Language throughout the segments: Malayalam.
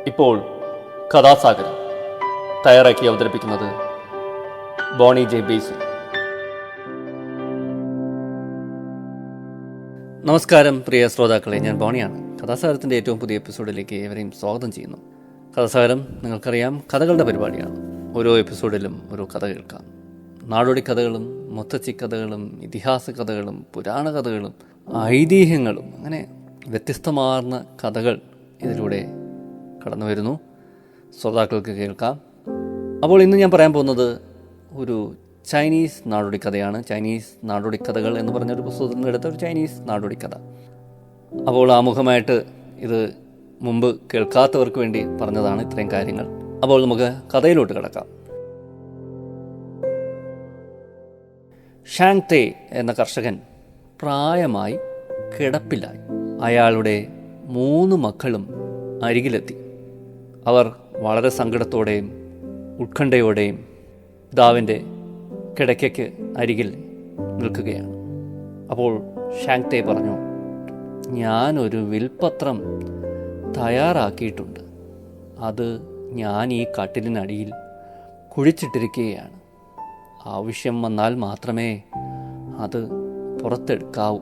ഇപ്പോൾ കഥാസാഗരം തയ്യാറാക്കി അവതരിപ്പിക്കുന്നത് ബോണി ജെ ബേസി. നമസ്കാരം പ്രിയ ശ്രോതാക്കളെ, ഞാൻ ബോണിയാണ്. കഥാസാഗരത്തിൻ്റെ ഏറ്റവും പുതിയ എപ്പിസോഡിലേക്ക് ഏവരെയും സ്വാഗതം ചെയ്യുന്നു. കഥാസാഗരം നിങ്ങൾക്കറിയാം, കഥകളുടെ പരിപാടിയാണ്. ഓരോ എപ്പിസോഡിലും ഓരോ കഥ കേൾക്കാം. നാടോടി കഥകളും മുത്തച്ഛി കഥകളും ഇതിഹാസ കഥകളും പുരാണ കഥകളും ഐതിഹ്യങ്ങളും അങ്ങനെ വ്യത്യസ്തമാർന്ന കഥകൾ ഇതിലൂടെ കടന്നു വരുന്നു, ശ്രോതാക്കൾക്ക് കേൾക്കാം. അപ്പോൾ ഇന്ന് ഞാൻ പറയാൻ പോകുന്നത് ഒരു ചൈനീസ് നാടോടി കഥയാണ്. ചൈനീസ് നാടോടി കഥകൾ എന്ന് പറഞ്ഞൊരു പുസ്തകത്തിൽ നിന്ന് എടുത്ത ഒരു ചൈനീസ് നാടോടി കഥ. അപ്പോൾ ആമുഖമായിട്ട് ഇത് മുമ്പ് കേൾക്കാത്തവർക്ക് വേണ്ടി പറഞ്ഞതാണ് ഇത്രയും കാര്യങ്ങൾ. അപ്പോൾ നമുക്ക് കഥയിലോട്ട് കിടക്കാം. ഷാങ് തേ എന്ന കർഷകൻ പ്രായമായി കിടപ്പിലായി. അയാളുടെ 3 മക്കളും അരികിലെത്തി. അവർ വളരെ സങ്കടത്തോടെയും ഉത്കണ്ഠയോടെയും പിതാവിൻ്റെ കിടക്കയ്ക്ക് അരികിൽ നിൽക്കുകയാണ്. അപ്പോൾ ഷാങ് തേ പറഞ്ഞു, ഞാനൊരു വിൽപത്രം തയ്യാറാക്കിയിട്ടുണ്ട്. അത് ഞാൻ ഈ കട്ടിലിനടിയിൽ കുഴിച്ചിട്ടിരിക്കുകയാണ്. ആവശ്യം വന്നാൽ മാത്രമേ അത് പുറത്തെടുക്കാവൂ.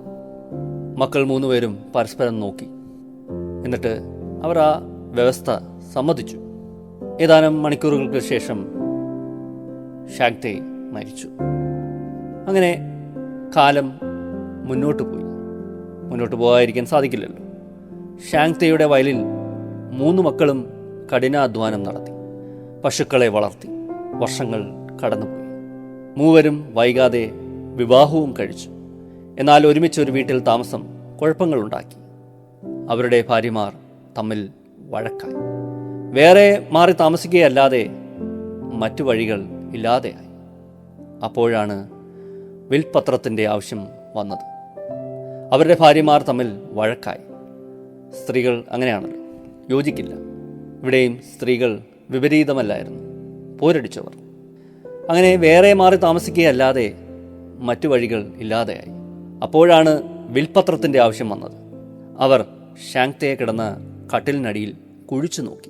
മക്കൾ 3 പേരും പരസ്പരം നോക്കി. എന്നിട്ട് അവർ ആ വ്യവസ്ഥ സമ്മതിച്ചു. ഏതാനും മണിക്കൂറുകൾക്ക് ശേഷം ഷാങ് തേ മരിച്ചു. അങ്ങനെ കാലം മുന്നോട്ട് പോകാതിരിക്കാൻ സാധിക്കില്ലല്ലോ. ഷാങ് തേയുടെ വയലിൽ 3 മക്കളും കഠിനാധ്വാനം നടത്തി, പശുക്കളെ വളർത്തി. വർഷങ്ങൾ കടന്നുപോയി. 3 വൈകാതെ വിവാഹവും കഴിച്ചു. എന്നാൽ ഒരുമിച്ചൊരു വീട്ടിൽ താമസം കുഴപ്പങ്ങളുണ്ടാക്കി. അവരുടെ ഭാര്യമാർ തമ്മിൽ വഴക്കായി. വേറെ മാറി താമസിക്കുകയല്ലാതെ മറ്റു വഴികൾ ഇല്ലാതെയായി. അപ്പോഴാണ് വിൽപത്രത്തിൻ്റെ ആവശ്യം വന്നത്. അവരുടെ ഭാര്യമാർ തമ്മിൽ വഴക്കായി. സ്ത്രീകൾ അങ്ങനെയാണല്ലോ, യോജിക്കില്ല. ഇവിടെയും സ്ത്രീകൾ വിപരീതമല്ലായിരുന്നു, പോരടിച്ചവർ. അങ്ങനെ വേറെ മാറി താമസിക്കുകയല്ലാതെ മറ്റു വഴികൾ ഇല്ലാതെയായി. അപ്പോഴാണ് വിൽപത്രത്തിൻ്റെ ആവശ്യം വന്നത്. അവർ ഷാങ് തേ കിടന്ന കട്ടിലിനടിയിൽ കുഴിച്ചു നോക്കി.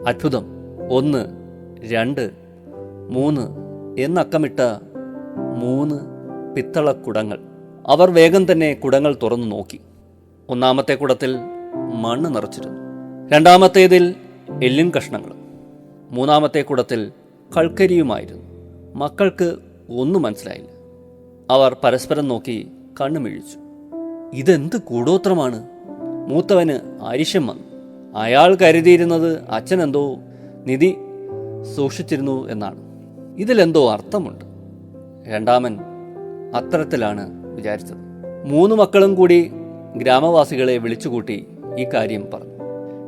അത്ഭുതം! 1, 2, 3 എന്നക്കമിട്ട 3 പിത്തള കുടങ്ങൾ. അവർ വേഗം തന്നെ കുടങ്ങൾ തുറന്നു നോക്കി. ഒന്നാമത്തെ കുടത്തിൽ മണ്ണ് നിറച്ചിരുന്നു. രണ്ടാമത്തേതിൽ എല്ലിൻ കഷ്ണങ്ങളും. മൂന്നാമത്തെ കുടത്തിൽ കൽക്കരിയുമായിരുന്നു. മക്കൾക്ക് ഒന്നും മനസ്സിലായില്ല. അവർ പരസ്പരം നോക്കി കണ്ണുമിഴിച്ചു. ഇതെന്ത് കൂടോത്രമാണ്? മൂത്തവന് അരിശം വന്നു. അയാൾ കരുതിയിരുന്നത് അച്ഛനെന്തോ നിധി സൂക്ഷിച്ചിരുന്നു എന്നാണ്. ഇതിലെന്തോ അർത്ഥമുണ്ട്. രണ്ടാമൻ അത്തരത്തിലാണ് വിചാരിച്ചത്. 3 മക്കളും കൂടി ഗ്രാമവാസികളെ വിളിച്ചുകൂട്ടി ഈ കാര്യം പറഞ്ഞു.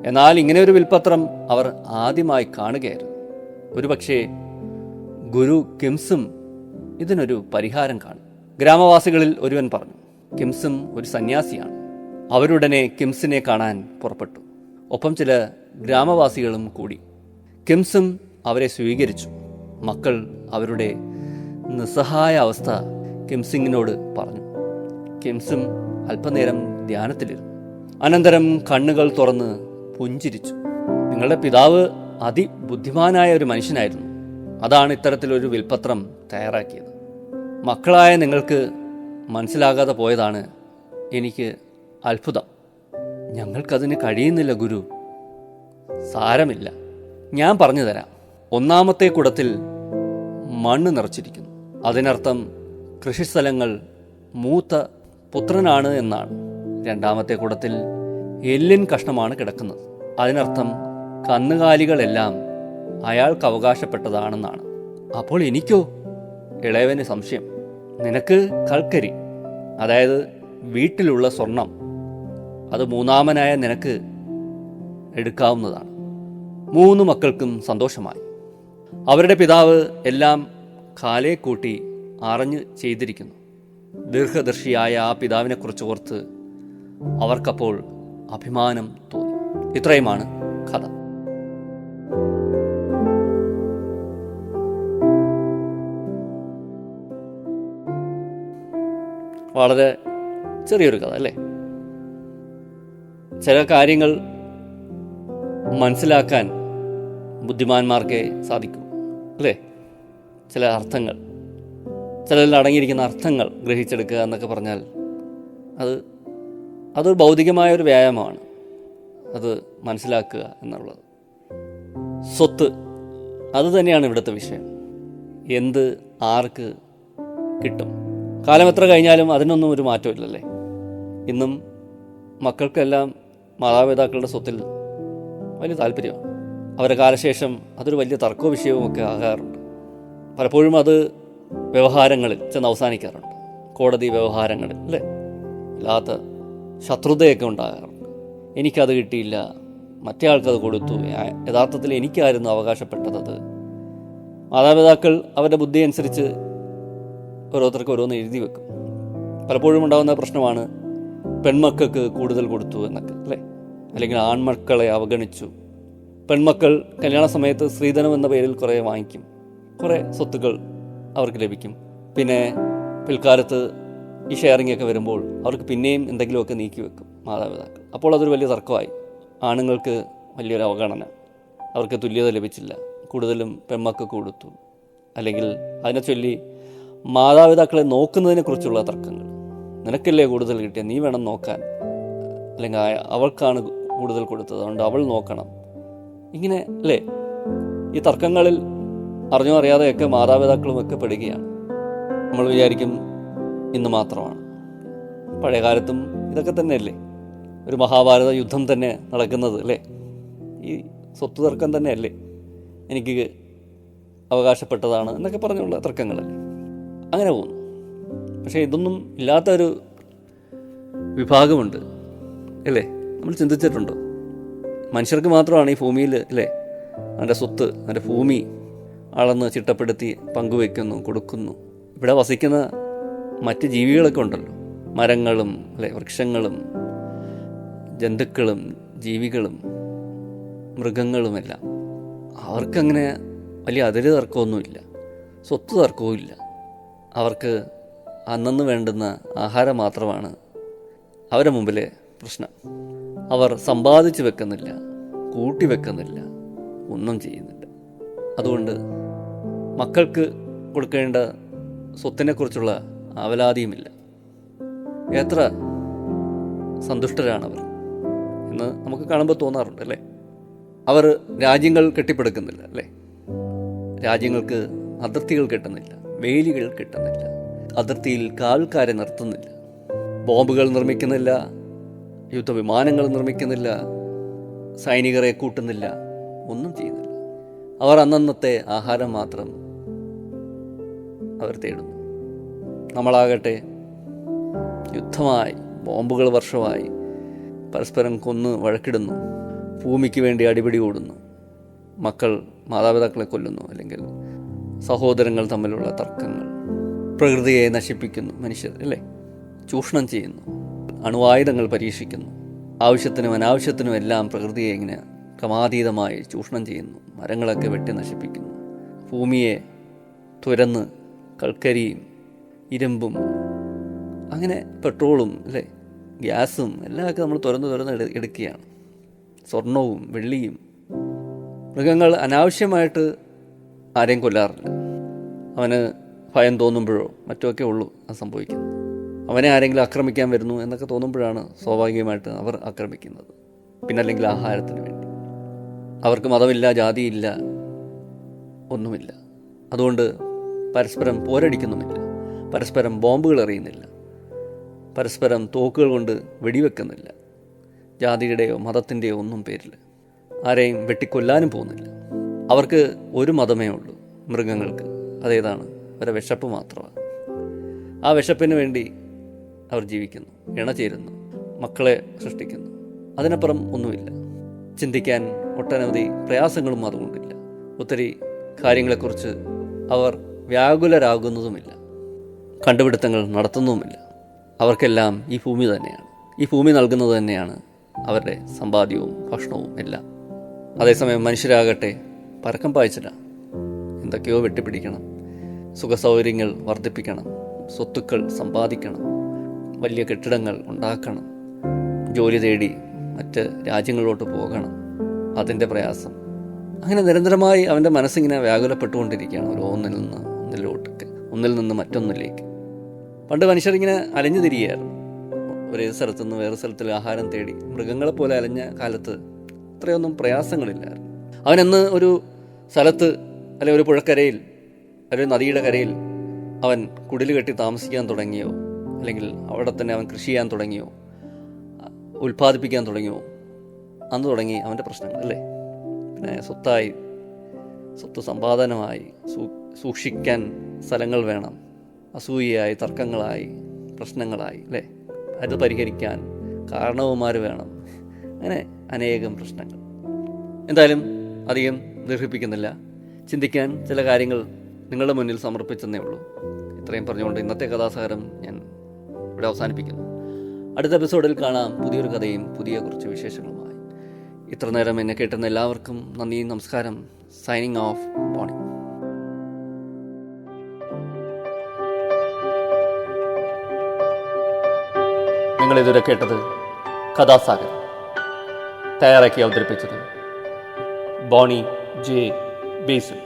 എന്നാൽ ഇങ്ങനെ ഒരു വിൽപത്രം അവർ ആദ്യമായി കാണുകയായിരുന്നു. ഒരുപക്ഷെ ഗുരു കിംസും ഇതിനൊരു പരിഹാരം കാണും. ഗ്രാമവാസികളിൽ ഒരുവൻ പറഞ്ഞു. കിംസും ഒരു സന്യാസിയാണ്. അവരുടനെ കിംസിനെ കാണാൻ പുറപ്പെട്ടു. ഒപ്പം ചില ഗ്രാമവാസികളും കൂടി. കിംസും അവരെ സ്വീകരിച്ചു. മക്കൾ അവരുടെ നിസ്സഹായ അവസ്ഥ കിംസിങ്ങിനോട് പറഞ്ഞു. കിംസും അല്പനേരം ധ്യാനത്തിലിരുന്നു. അനന്തരം കണ്ണുകൾ തുറന്ന് പുഞ്ചിരിച്ചു. നിങ്ങളുടെ പിതാവ് അതിബുദ്ധിമാനായ ഒരു മനുഷ്യനായിരുന്നു. അതാണ് ഇത്തരത്തിലൊരു വിൽപത്രം തയ്യാറാക്കിയത്. മക്കളായ നിങ്ങൾക്ക് മനസ്സിലാകാതെ പോയതാണ് എനിക്ക് അത്ഭുതം. ഞങ്ങൾക്കതിന് കഴിയുന്നില്ല ഗുരു. സാരമില്ല, ഞാൻ പറഞ്ഞു തരാം. ഒന്നാമത്തെ കുടത്തിൽ മണ്ണ് നിറച്ചിരിക്കുന്നു. അതിനർത്ഥം കൃഷിസ്ഥലങ്ങൾ മൂത്ത പുത്രനാണ് എന്നാണ്. രണ്ടാമത്തെ കുടത്തിൽ എല്ലിൻ കഷ്ണമാണ് കിടക്കുന്നത്. അതിനർത്ഥം കന്നുകാലികളെല്ലാം അയാൾക്ക് അവകാശപ്പെട്ടതാണെന്നാണ്. അപ്പോൾ എനിക്കോ? ഇളയവന് സംശയം. നിനക്ക് കൽക്കരി, അതായത് വീട്ടിലുള്ള സ്വർണം, അത് മൂന്നാമനായ നിനക്ക് എടുക്കാവുന്നതാണ്. 3 മക്കൾക്കും സന്തോഷമായി. അവരുടെ പിതാവ് എല്ലാം കാലേ കൂട്ടി അറിഞ്ഞ് ചെയ്തിരിക്കുന്നു. ദീർഘദർശിയായ ആ പിതാവിനെക്കുറിച്ച് ഓർത്ത് അവർക്കപ്പോൾ അഭിമാനം തോന്നി. ഇത്രയുമാണ് കഥ. വളരെ ചെറിയൊരു കഥ അല്ലേ? ചില കാര്യങ്ങൾ മനസ്സിലാക്കാൻ ബുദ്ധിമാന്മാർക്കേ സാധിക്കൂ, അല്ലേ? ചില അർത്ഥങ്ങൾ, ചിലതിൽ അടങ്ങിയിരിക്കുന്ന അർത്ഥങ്ങൾ ഗ്രഹിച്ചെടുക്കുക എന്നൊക്കെ പറഞ്ഞാൽ അതൊരു ഭൗതികമായൊരു വ്യായാമമാണ്. അത് മനസ്സിലാക്കുക എന്നുള്ളത്. സ്വത്ത്, അത് തന്നെയാണ് ഇവിടുത്തെ വിഷയം. എന്ത് ആർക്ക് കിട്ടും? കാലം എത്ര കഴിഞ്ഞാലും അതിനൊന്നും ഒരു മാറ്റമില്ലല്ലേ. ഇന്നും മക്കൾക്കെല്ലാം മാതാപിതാക്കളുടെ സ്വത്തിൽ വലിയ താല്പര്യമാണ്. അവരുടെ കാലശേഷം അതൊരു വലിയ തർക്കവും വിഷയവുമൊക്കെ ആകാറുണ്ട്. പലപ്പോഴും അത് വ്യവഹാരങ്ങളിൽ ചെന്ന് അവസാനിക്കാറുണ്ട്. കോടതി വ്യവഹാരങ്ങളിൽ, അല്ലേ? ഇല്ലാത്ത ശത്രുതയൊക്കെ ഉണ്ടാകാറുണ്ട്. എനിക്കത് കിട്ടിയില്ല, മറ്റേ ആൾക്കത് കൊടുത്തു, യഥാർത്ഥത്തിൽ എനിക്കായിരുന്നു അവകാശപ്പെട്ടത്. മാതാപിതാക്കൾ അവരുടെ ബുദ്ധി അനുസരിച്ച് ഓരോരുത്തർക്ക് ഓരോന്ന് എഴുതി വെക്കും. പലപ്പോഴും ഉണ്ടാകുന്ന പ്രശ്നമാണ് പെൺമക്കൾക്ക് കൂടുതൽ കൊടുത്തു എന്നൊക്കെ, അല്ലേ? അല്ലെങ്കിൽ ആൺമക്കളെ അവഗണിച്ചു. പെൺമക്കൾ കല്യാണ സമയത്ത് സ്ത്രീധനം എന്ന പേരിൽ കുറേ വാങ്ങിക്കും, കുറേ സ്വത്തുക്കൾ അവർക്ക് ലഭിക്കും. പിന്നെ പിൽക്കാലത്ത് ഈ ഷെയറിംഗ് ഒക്കെ വരുമ്പോൾ അവർക്ക് പിന്നെയും എന്തെങ്കിലുമൊക്കെ നീക്കി വെക്കും മാതാപിതാക്കൾ. അപ്പോൾ അതൊരു വലിയ തർക്കമായി. ആണുങ്ങൾക്ക് വലിയൊരു അവഗണന, അവർക്ക് തുല്യത ലഭിച്ചില്ല, കൂടുതലും പെൺമക്കൾക്ക് കൊടുത്തു. അല്ലെങ്കിൽ അതിനെ ചൊല്ലി മാതാപിതാക്കളെ നോക്കുന്നതിനെക്കുറിച്ചുള്ള തർക്കങ്ങൾ. നിനക്കല്ലേ കൂടുതൽ കിട്ടിയത്, നീ വേണം നോക്കാൻ, അല്ലെങ്കിൽ അവൾക്കാണ് കൂടുതൽ കൊടുത്തത്, അതുകൊണ്ട് അവൾ നോക്കണം. ഇങ്ങനെ, അല്ലേ? ഈ തർക്കങ്ങളിൽ അറിഞ്ഞോ അറിയാതെയൊക്കെ മാതാപിതാക്കളുമൊക്കെ പെടുകയാണ്. നമ്മൾ വിചാരിക്കും ഇന്ന് മാത്രമാണ്. പഴയ കാലത്തും ഇതൊക്കെ തന്നെയല്ലേ? ഒരു മഹാഭാരത യുദ്ധം തന്നെ നടക്കുന്നത്, അല്ലേ? ഈ സ്വത്ത് തർക്കം തന്നെയല്ലേ? എനിക്ക് അവകാശപ്പെട്ടതാണ് എന്നൊക്കെ പറഞ്ഞുള്ള തർക്കങ്ങളല്ലേ? അങ്ങനെ പോകുന്നു. പക്ഷേ ഇതൊന്നും ഇല്ലാത്തൊരു വിഭാഗമുണ്ട്, അല്ലേ? നമ്മൾ ചിന്തിച്ചിട്ടുണ്ടോ? മനുഷ്യർക്ക് മാത്രമാണ് ഈ ഭൂമിയിൽ, അല്ലേ, അവൻ്റെ സ്വത്ത്, അവൻ്റെ ഭൂമി അളന്ന് ചിട്ടപ്പെടുത്തി പങ്കുവയ്ക്കുന്നു, കൊടുക്കുന്നു. ഇവിടെ വസിക്കുന്ന മറ്റ് ജീവികളൊക്കെ ഉണ്ടല്ലോ, മരങ്ങളും, അല്ലേ, വൃക്ഷങ്ങളും, ജന്തുക്കളും, ജീവികളും, മൃഗങ്ങളുമെല്ലാം. അവർക്കങ്ങനെ വലിയ അതിര് തർക്കമൊന്നുമില്ല, സ്വത്ത് തർക്കവുമില്ല. അവർക്ക് അന്നന്ന് വേണ്ടുന്ന ആഹാരം മാത്രമാണ് അവരുടെ മുമ്പിലെ പ്രശ്നം. അവർ സമ്പാദിച്ച് വെക്കുന്നില്ല, കൂട്ടി വെക്കുന്നില്ല, ഒന്നും ചെയ്യുന്നില്ല. അതുകൊണ്ട് മക്കൾക്ക് കൊടുക്കേണ്ട സ്വത്തിനെക്കുറിച്ചുള്ള ആവലാതിയുമില്ല. എത്ര സന്തുഷ്ടരാണവർ എന്ന് നമുക്ക് കാണുമ്പോൾ തോന്നാറുണ്ട്, അല്ലേ? അവർ രാജ്യങ്ങൾ കെട്ടിപ്പടുക്കുന്നില്ല, അല്ലേ? രാജ്യങ്ങൾക്ക് അതിർത്തികൾ കിട്ടുന്നില്ല, വേലികൾ കിട്ടുന്നില്ല, അതിർത്തിയിൽ കാവൽക്കാരെ നിർത്തുന്നില്ല, ബോംബുകൾ നിർമ്മിക്കുന്നില്ല, യുദ്ധവിമാനങ്ങൾ നിർമ്മിക്കുന്നില്ല, സൈനികരെ കൂട്ടുന്നില്ല, ഒന്നും ചെയ്യുന്നില്ല. അവർ അന്നന്നത്തെ ആഹാരം മാത്രം അവർ തേടുന്നു. നമ്മളാകട്ടെ യുദ്ധമായി, ബോംബുകൾ വർഷമായി, പരസ്പരം കൊന്ന് വഴക്കിടുന്നു, ഭൂമിക്ക് വേണ്ടി അടിപിടി കൂടുന്നു, മക്കൾ മാതാപിതാക്കളെ കൊല്ലുന്നു, അല്ലെങ്കിൽ സഹോദരങ്ങൾ തമ്മിലുള്ള തർക്കങ്ങൾ, പ്രകൃതിയെ നശിപ്പിക്കുന്നു മനുഷ്യർ, അല്ലേ? ചൂഷണം ചെയ്യുന്നു, അണുവായുധങ്ങൾ പരീക്ഷിക്കുന്നു, ആവശ്യത്തിനും അനാവശ്യത്തിനും എല്ലാം പ്രകൃതിയെ ഇങ്ങനെ ക്രമാതീതമായി ചൂഷണം ചെയ്യുന്നു, മരങ്ങളൊക്കെ വെട്ടി നശിപ്പിക്കുന്നു, ഭൂമിയെ തുരന്ന് കൽക്കരിയും ഇരുമ്പും അങ്ങനെ പെട്രോളും, അല്ലേ, ഗ്യാസും എല്ലാമൊക്കെ നമ്മൾ തുറന്ന് എടുക്കുകയാണ്, സ്വർണവും വെള്ളിയും. മൃഗങ്ങൾ അനാവശ്യമായിട്ട് ആരെയും കൊല്ലാറില്ല. അവന് ഭയം തോന്നുമ്പോഴോ മറ്റുമൊക്കെ ഉള്ളൂ അത് സംഭവിക്കുന്നത്. അവനെ ആരെങ്കിലും ആക്രമിക്കാൻ വരുന്നു എന്നൊക്കെ തോന്നുമ്പോഴാണ് സ്വാഭാവികമായിട്ട് അവർ ആക്രമിക്കുന്നത്. പിന്നല്ലെങ്കിൽ ആഹാരത്തിന് വേണ്ടി. അവർക്ക് മതമില്ല, ജാതിയില്ല, ഒന്നുമില്ല. അതുകൊണ്ട് പരസ്പരം പോരടിക്കുന്നുമില്ല, പരസ്പരം ബോംബുകൾ എറിയുന്നില്ല, പരസ്പരം തോക്കുകൾ കൊണ്ട് വെടിവെക്കുന്നില്ല, ജാതിയുടെയോ മതത്തിൻ്റെയോ ഒന്നും പേരിൽ ആരെയും വെട്ടിക്കൊല്ലാനും പോകുന്നില്ല. അവർക്ക് ഒരു മതമേ ഉള്ളൂ മൃഗങ്ങൾക്ക്, അതേതാണ്? അവരുടെ വിശപ്പ് മാത്രമാണ്. ആ വിശപ്പിന് വേണ്ടി അവർ ജീവിക്കുന്നു, ഇണചേരുന്നു, മക്കളെ സൃഷ്ടിക്കുന്നു. അതിനപ്പുറം ഒന്നുമില്ല. ചിന്തിക്കാൻ ഒട്ടനവധി പ്രയാസങ്ങളും അതുകൊണ്ടില്ല. ഒത്തിരി കാര്യങ്ങളെക്കുറിച്ച് അവർ വ്യാകുലരാകുന്നതുമില്ല, കണ്ടുപിടുത്തങ്ങൾ നടത്തുന്നതുമില്ല. അവർക്കെല്ലാം ഈ ഭൂമി തന്നെയാണ്, ഈ ഭൂമി നൽകുന്നത് തന്നെയാണ് അവരുടെ സമ്പാദ്യവും ഭക്ഷണവും എല്ലാം. അതേസമയം മനുഷ്യരാകട്ടെ പരക്കം പായിച്ചില്ല, എന്തൊക്കെയോ വെട്ടിപ്പിടിക്കണം, സുഖസൗകര്യങ്ങൾ വർദ്ധിപ്പിക്കണം, സ്വത്തുക്കൾ സമ്പാദിക്കണം, വലിയ കെട്ടിടങ്ങൾ ഉണ്ടാക്കണം, ജോലി തേടി മറ്റ് രാജ്യങ്ങളിലോട്ട് പോകണം, അതിൻ്റെ പ്രയാസം. അങ്ങനെ നിരന്തരമായി അവൻ്റെ മനസ്സിങ്ങനെ വ്യാകുലപ്പെട്ടുകൊണ്ടിരിക്കുകയാണ് ഒന്നിൽ നിന്ന് മറ്റൊന്നിലേക്ക്. പണ്ട് മനുഷ്യരിങ്ങനെ അലഞ്ഞു തിരികെയായിരുന്നു. ഒരേ സ്ഥലത്തു നിന്ന് വേറെ സ്ഥലത്തിൽ ആഹാരം തേടി മൃഗങ്ങളെപ്പോലെ അലഞ്ഞ കാലത്ത് ഇത്രയൊന്നും പ്രയാസങ്ങളില്ലായിരുന്നു. അവനെന്ന് ഒരു സ്ഥലത്ത് അല്ലെങ്കിൽ ഒരു പുഴക്കരയിൽ അല്ലെങ്കിൽ നദിയുടെ കരയിൽ അവൻ കുടിൽ കെട്ടി താമസിക്കാൻ തുടങ്ങിയോ, അല്ലെങ്കിൽ അവിടെ തന്നെ അവൻ കൃഷി ചെയ്യാൻ തുടങ്ങിയോ, ഉൽപ്പാദിപ്പിക്കാൻ തുടങ്ങിയോ, അന്ന് തുടങ്ങി അവൻ്റെ പ്രശ്നങ്ങൾ അല്ലേ. പിന്നെ സ്വത്ത് സമ്പാദനമായി, സൂക്ഷിക്കാൻ സ്ഥലങ്ങൾ വേണം, അസൂയയായി, തർക്കങ്ങളായി, പ്രശ്നങ്ങളായി അല്ലേ, അത് പരിഹരിക്കാൻ കാരണവന്മാർ വേണം, അങ്ങനെ അനേകം പ്രശ്നങ്ങൾ. എന്തായാലും അധികം ദീർഘിപ്പിക്കുന്നില്ല, ചിന്തിക്കാൻ ചില കാര്യങ്ങൾ നിങ്ങളുടെ മുന്നിൽ സമർപ്പിച്ചെന്നേ ഉള്ളൂ. ഇത്രയും പറഞ്ഞുകൊണ്ട് ഇന്നത്തെ കഥാസാഗരം ഞാൻ ഇവിടെ അവസാനിപ്പിക്കുന്നു. അടുത്ത എപ്പിസോഡിൽ കാണാം പുതിയൊരു കഥയും പുതിയ കുറച്ച് വിശേഷങ്ങളുമായി. ഇത്ര നേരം എന്നെ കേട്ടുന്ന എല്ലാവർക്കും നന്ദി, നമസ്കാരം. Signing off, Boney. നിങ്ങളിതുവരെ കേട്ടത് കഥാസാഗരം. തയ്യാറാക്കി അവതരിപ്പിച്ചത് ബോണി ജെ ബേസിൽ.